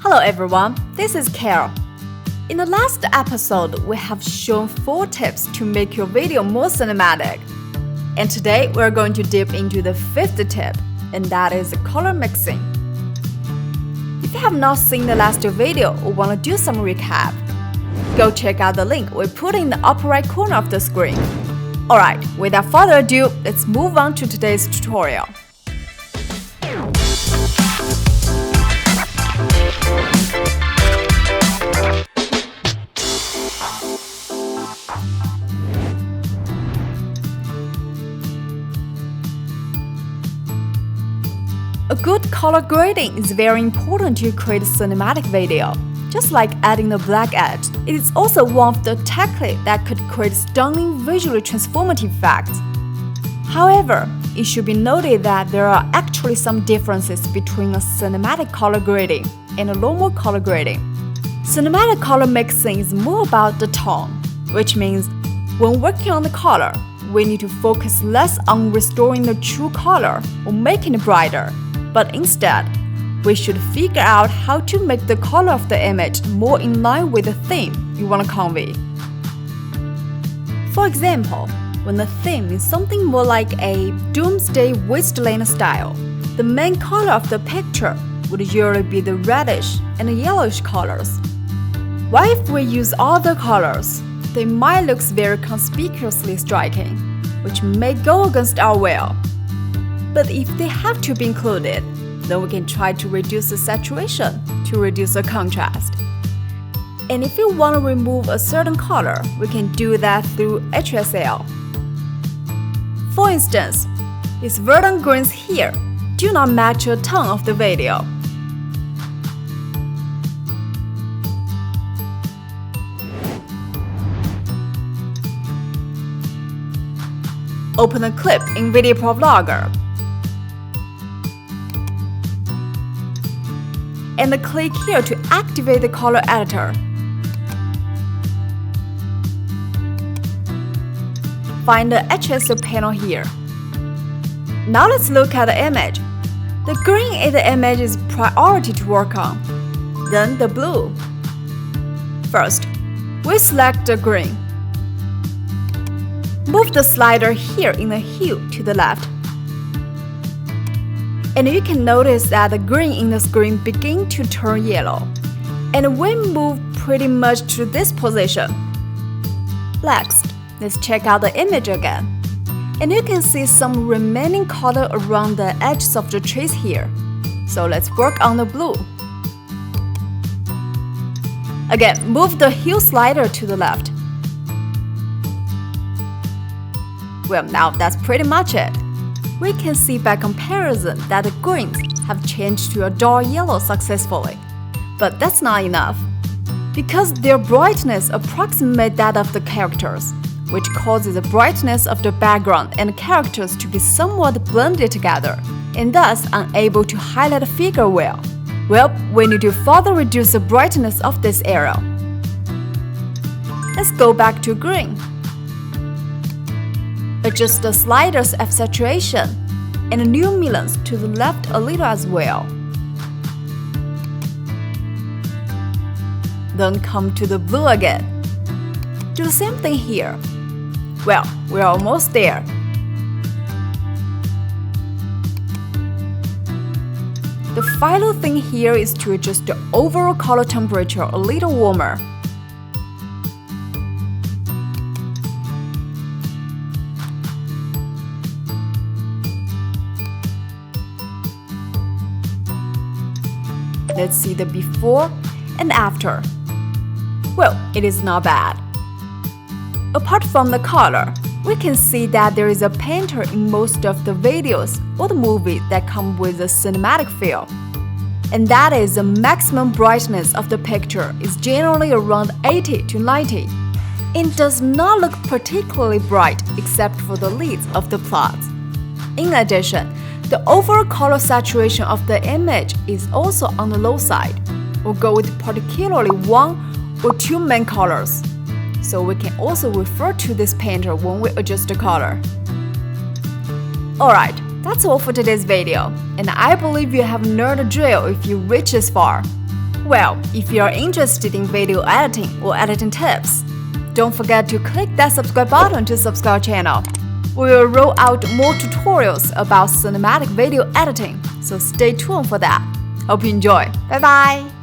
Hello everyone, this is Carol. In the last episode, we have shown 4 tips to make your video more cinematic. And today, we're going to dip into the 5th tip, and that is color mixing. If you have not seen the last video or want to do some recap, go check out the link we put in the upper right corner of the screen. Alright, without further ado, let's move on to today's tutorial. A good color grading is very important to create a cinematic video. Just like adding the black edge, it is also one of the techniques that could create stunning visually transformative effects. However, it should be noted that there are actually some differences between a cinematic color grading and a normal color grading. Cinematic color mixing is more about the tone, which means when working on the color, we need to focus less on restoring the true color or making it brighter. But instead, we should figure out how to make the color of the image more in line with the theme you want to convey. For example, when the theme is something more like a doomsday wasteland style, the main color of the picture would usually be the reddish and yellowish colors. While if we use other colors, they might look very conspicuously striking, which may go against our will. But if they have to be included, then we can try to reduce the saturation to reduce the contrast. And if we want to remove a certain color, we can do that through HSL. For instance, these verdant greens here do not match the tone of the video. Open a clip in VideoProc and click here to activate the color editor. Find the HSL panel here. Now let's look at the image. The green in the image is priority to work on, then the blue. First, we select the green. Move the slider here in the hue to the left. And you can notice that the green in the screen begins to turn yellow. And we move pretty much to this position. Next, let's check out the image again. And you can see some remaining color around the edges of the trees here. So let's work on the blue. Again, move the hue slider to the left. Well, now that's pretty much it. We can see by comparison that the greens have changed to a dark yellow successfully. But that's not enough, because their brightness approximates that of the characters, which causes the brightness of the background and characters to be somewhat blended together, and thus unable to highlight the figure well. Well, we need to further reduce the brightness of this area. Let's go back to green. Adjust the sliders of saturation and luminance to the left a little as well. Then come to the blue again. Do the same thing here. Well, we're almost there. The final thing here is to adjust the overall color temperature a little warmer. Let's see the before and after. Well, it is not bad. Apart from the color, we can see that there is a painter in most of the videos or the movies that come with a cinematic feel. And that is the maximum brightness of the picture is generally around 80 to 90. It does not look particularly bright except for the leads of the plots. In addition, the overall color saturation of the image is also on the low side. We'll go with particularly 1 or 2 main colors. So we can also refer to this painter when we adjust the color. Alright, that's all for today's video, and I believe you have learned the drill if you reach this far. Well, if you're interested in video editing or editing tips, don't forget to click that subscribe button to subscribe our channel. We will roll out more tutorials about cinematic video editing, so stay tuned for that. Hope you enjoy. Bye bye!